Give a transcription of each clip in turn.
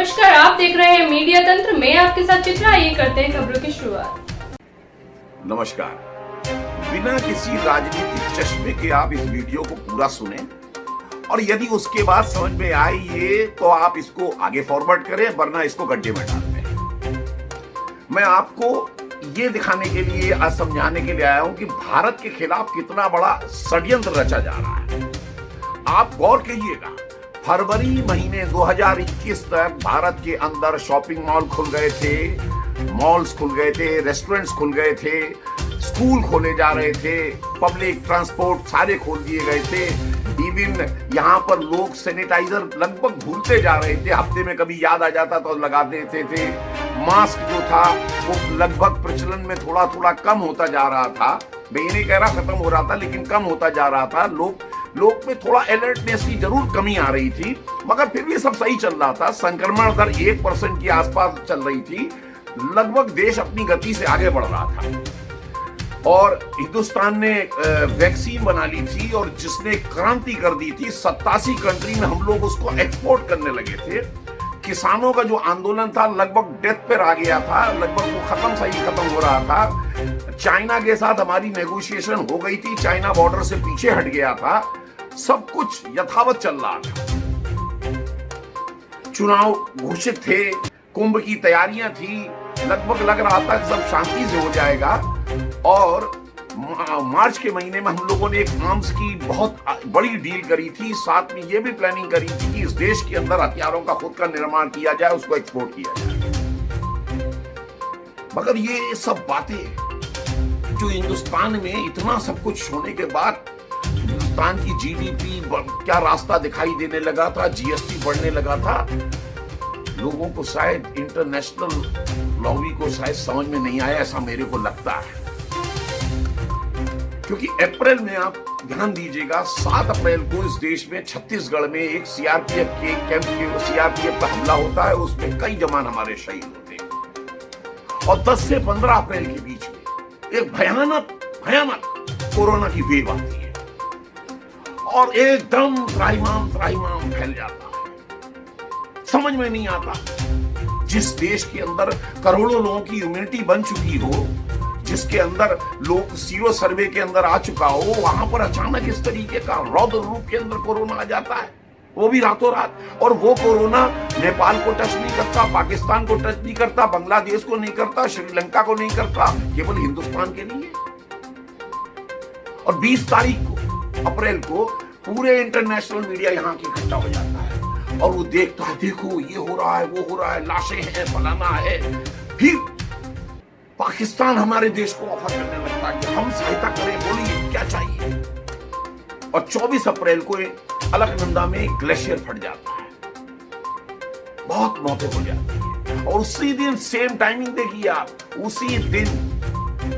नमस्कार, आप देख रहे हैं मीडिया तंत्र में आपके साथ चित्रा। ये करते हैं खबरों की शुरुआत। नमस्कार। बिना किसी राजनीतिक चश्मे के आप इस वीडियो को पूरा सुने और यदि उसके बाद समझ में आए ये तो आप इसको आगे फॉरवर्ड करें, वरना इसको गड्ढे में डाल दें। मैं आपको ये दिखाने के लिए, आज समझाने के लिए आया हूं कि भारत के खिलाफ कितना बड़ा षड्यंत्र रचा जा रहा है। आप गौर कीजिएगा, फरवरी महीने 2021 तक भारत के अंदर शॉपिंग मॉल खुल गए थे, मॉल्स खुल गए थे, रेस्टोरेंट्स खुल गए थे, स्कूल खोले जा रहे थे, पब्लिक ट्रांसपोर्ट सारे खोल दिए गए थे। इवन यहाँ पर लोग सैनिटाइजर लगभग भूलते जा रहे थे, हफ्ते में कभी याद आ जाता तो लगा देते थे। मास्क जो था वो लगभग प्रचलन में थोड़ा थोड़ा कम होता जा रहा था। मैं ये नहीं कह रहा खत्म हो रहा था, लेकिन कम होता जा रहा था। लोग में थोड़ा अलर्टनेस की जरूर कमी आ रही थी, मगर फिर भी सब सही चल रहा था। संक्रमण दर 1% के आसपास चल रही थी। लगभग देश अपनी गति से आगे बढ़ रहा था और हिंदुस्तान ने वैक्सीन बना ली थी और जिसने क्रांति कर दी थी। 87 कंट्री में हम लोग उसको एक्सपोर्ट करने लगे थे। किसानों का जो आंदोलन था लगभग डेथ पर आ गया था, लगभग वो खत्म हो रहा था। चाइना के साथ हमारी नेगोशिएशन हो गई थी, चाइना बॉर्डर से पीछे हट गया था, सब कुछ यथावत चल रहा था। चुनाव घोषित थे, कुंभ की तैयारियां थी, लगभग लग रहा था कि सब शांति से हो जाएगा। और मार्च के महीने में हम लोगों ने एक आर्म्स की बहुत बड़ी डील करी थी। साथ में ये भी प्लानिंग करी थी कि इस देश के अंदर हथियारों का खुद का निर्माण किया जाए, उसको एक्सपोर्ट किया जाए। मगर ये सब बातें जो हिंदुस्तान में इतना सब कुछ होने के बाद हिंदुस्तान की जीडीपी क्या रास्ता दिखाई देने लगा था, जीएसटी बढ़ने लगा था, लोगों को शायद इंटरनेशनल लॉबी को शायद समझ में नहीं आया, ऐसा मेरे को लगता है। क्योंकि अप्रैल में आप ध्यान दीजिएगा, 7 अप्रैल को इस देश में छत्तीसगढ़ में एक सीआरपीएफ के कैंप के सीआरपीएफ पर हमला होता है, उसमें कई जवान हमारे शहीद होते हैं। और 10 से 15 अप्रैल के बीच में एक भयानक कोरोना की वेव आती है और एकदम त्राहिमाम फैल जाता है। समझ में नहीं आता, जिस देश के अंदर करोड़ों लोगों की इम्यूनिटी बन चुकी हो, जिसके अंदर लोग सीरो सर्वे के अंदर आ चुका हो, वहां पर अचानक इस तरीके का रौद्र रूप के अंदर कोरोना आ जाता है, वो भी रातों रात। और वो कोरोना नेपाल को टच नहीं करता, पाकिस्तान को टच नहीं करता, बांग्लादेश को नहीं करता, श्रीलंका को नहीं करता, केवल हिंदुस्तान के लिए। और 20 तारीख को अप्रैल को पूरे इंटरनेशनल मीडिया यहाँ की इकट्ठा हो जाता है और वो देखता है, देखो ये हो रहा है, वो हो रहा है, लाशें हैं, फलाना है। फिर पाकिस्तान हमारे देश को ऑफर करने लगता है कि हम सहायता करें, बोलिए क्या चाहिए। और 24 अप्रैल को अलकनंदा में ग्लेशियर फट जाता है, बहुत मौतें हो जाती है। और उसी दिन सेम टाइमिंग देखिए आप, उसी दिन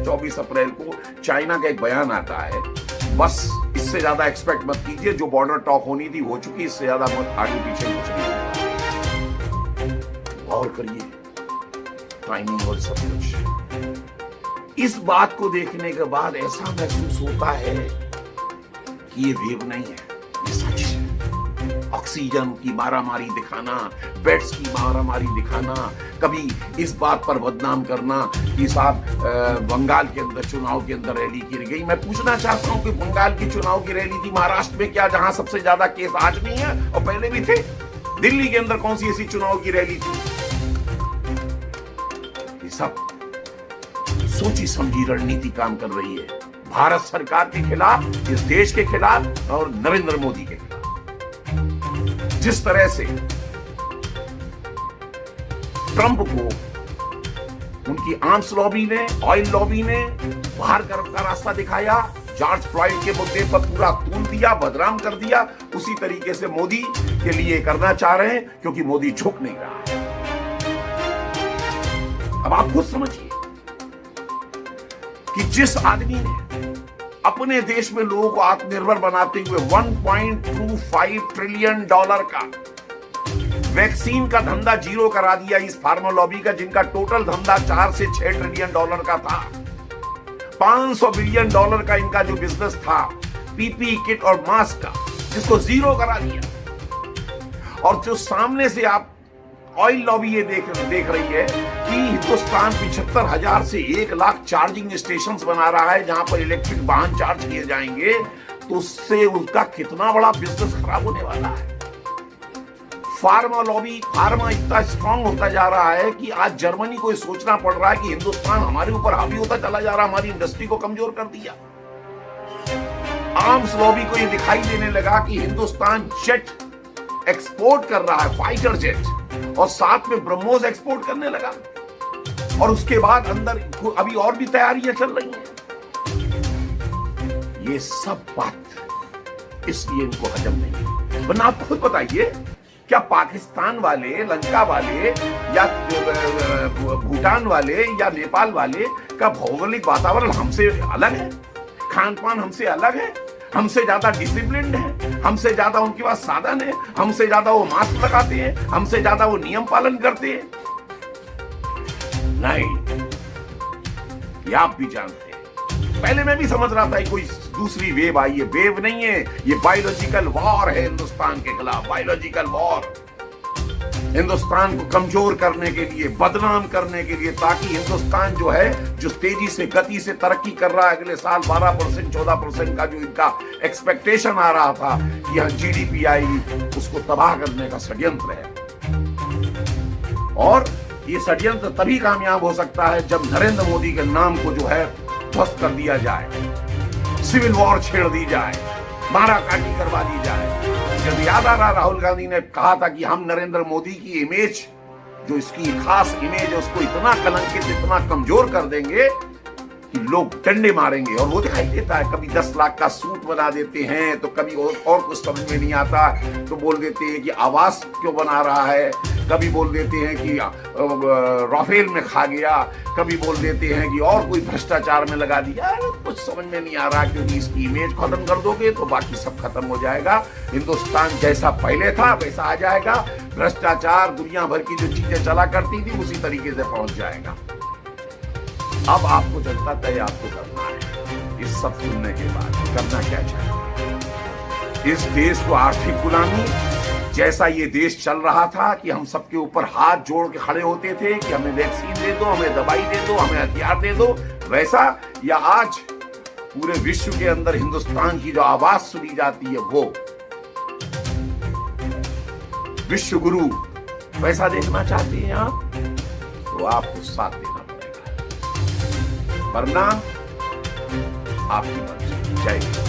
24 अप्रैल को चाइना का एक बयान आता है। बस इससे ज्यादा एक्सपेक्ट मत कीजिए, जो बॉर्डर टॉक होनी थी हो चुकी, इससे ज्यादा मत आगे पीछे कुछ नहीं। और करिए टाइमिंग और सब कुछ। इस बात को देखने के बाद ऐसा महसूस होता है कि ये वेव नहीं है, ये सच है। ऑक्सीजन की मारामारी दिखाना, बेड्स की मारामारी दिखाना, कभी इस बात पर बदनाम करना कि साहब बंगाल के अंदर चुनाव के अंदर रैली की गई। मैं पूछना चाहता हूं कि बंगाल की चुनाव की रैली थी महाराष्ट्र में क्या, जहां सबसे ज्यादा केस आज भी है और पहले भी थे? दिल्ली के अंदर कौन सी ऐसी चुनाव की रैली थी? ये सब सोची समझी रणनीति काम कर रही है भारत सरकार के खिलाफ, इस देश के खिलाफ और नरेंद्र मोदी के खिलाफ। जिस तरह से ट्रंप को उनकी आर्म्स लॉबी ने, ऑयल लॉबी ने बाहर का रास्ता दिखाया, जॉर्ज फ्लॉयड के मुद्दे पर पूरा तूल दिया, बदनाम कर दिया, उसी तरीके से मोदी के लिए करना चाह रहे हैं, क्योंकि मोदी झुक नहीं रहा है। अब आप खुद समझिए कि जिस आदमी ने अपने देश में लोगों को आत्मनिर्भर बनाते हुए $1.25 ट्रिलियन का वैक्सीन का धंधा जीरो करा दिया इस फार्मा लॉबी का, जिनका टोटल धंधा 4 से 6 ट्रिलियन डॉलर का था। $500 बिलियन का इनका जो बिजनेस था पीपी किट और मास्क का, जिसको जीरो करा दिया। और जो सामने से आप ऑयल लॉबी ये देख रही है कि हिंदुस्तान 75,000 से 1 लाख चार्जिंग स्टेशन बना रहा है जहां पर इलेक्ट्रिक वाहन चार्ज किए जाएंगे, तो उससे उसका कितना बड़ा बिजनेस खराब होने वाला है। फार्मा लॉबी, फार्मा इतना स्ट्रांग होता जा रहा है कि आज जर्मनी को ये सोचना पड़ रहा है कि हिंदुस्तान हमारे ऊपर हावी होता चला जा रहा है, हमारी इंडस्ट्री को कमजोर कर दिया। आर्म्स लॉबी को ये दिखाई देने लगा कि हिंदुस्तान जेट एक्सपोर्ट कर रहा है, फाइटर जेट, और साथ में ब्रह्मोस एक्सपोर्ट करने लगा। और उसके बाद अंदर अभी और भी तैयारियां चल रही हैं। ये सब बात इसलिए इनको हजम नहीं। वरना आप खुद बताइए, क्या पाकिस्तान वाले, लंका वाले या भूटान वाले या नेपाल वाले का भौगोलिक वातावरण हमसे अलग है? खान पान हमसे अलग है? हमसे ज्यादा डिसिप्लिन्ड है? हमसे ज्यादा उनके पास साधन है? हमसे ज्यादा वो मास्क लगाते हैं? हमसे ज्यादा वो नियम पालन करते हैं? नहीं, ये आप भी जानते हैं। पहले मैं भी समझ रहा था कोई दूसरी वेव आई है। वेव नहीं है, ये बायोलॉजिकल वॉर है हिंदुस्तान के खिलाफ। बायोलॉजिकल वॉर हिंदुस्तान को कमजोर करने के लिए, बदनाम करने के लिए, ताकि हिंदुस्तान जो है, जो तेजी से, गति से तरक्की कर रहा है, अगले साल 12% 14% का जो इनका एक्सपेक्टेशन आ रहा था कि यहाँ GDP आएगी, उसको तबाह करने का षड्यंत्र है। और ये षड्यंत्र तभी कामयाब हो सकता है जब नरेंद्र मोदी के नाम को जो है ध्वस्त कर दिया जाए, सिविल वॉर छेड़ दी जाए, मारा काटी करवा दी जाए। जब याद आ रहा, राहुल गांधी ने कहा था कि हम नरेंद्र मोदी की इमेज, जो इसकी खास इमेज है, उसको इतना कलंकित, इतना कमजोर कर देंगे कि लोग डंडे मारेंगे। और वो दिखाई देता है, कभी 10 लाख का सूट बना देते हैं, तो कभी और कुछ समझ में नहीं आता तो बोल देते हैं कि आवास क्यों बना रहा है, कभी बोल देते हैं कि राफेल में खा गया, कभी बोल देते हैं कि और कोई भ्रष्टाचार में लगा दिया। कुछ समझ में नहीं आ रहा, क्योंकि इसकी इमेज खत्म कर दोगे तो बाकी सब खत्म हो जाएगा। हिंदुस्तान जैसा पहले था वैसा आ जाएगा। भ्रष्टाचार, दुनिया भर की जो चीजें चला करती थी, उसी तरीके से पहुंच जाएगा। अब आपको जनता तय आपको करना है। इस सब सुनने के बाद करना क्या चाहिए? इस देश को आर्थिक गुलामी, जैसा ये देश चल रहा था कि हम सबके ऊपर हाथ जोड़ के खड़े होते थे कि हमें वैक्सीन दे दो, हमें दवाई दे दो, हमें हथियार दे दो, वैसा, या आज पूरे विश्व के अंदर हिंदुस्तान की जो आवाज सुनी जाती है वो विश्व गुरु, वैसा देखना चाहते हैं आप, तो आपको साथ देना पड़ेगा, वरना आपकी मर्जी। जय हिंद।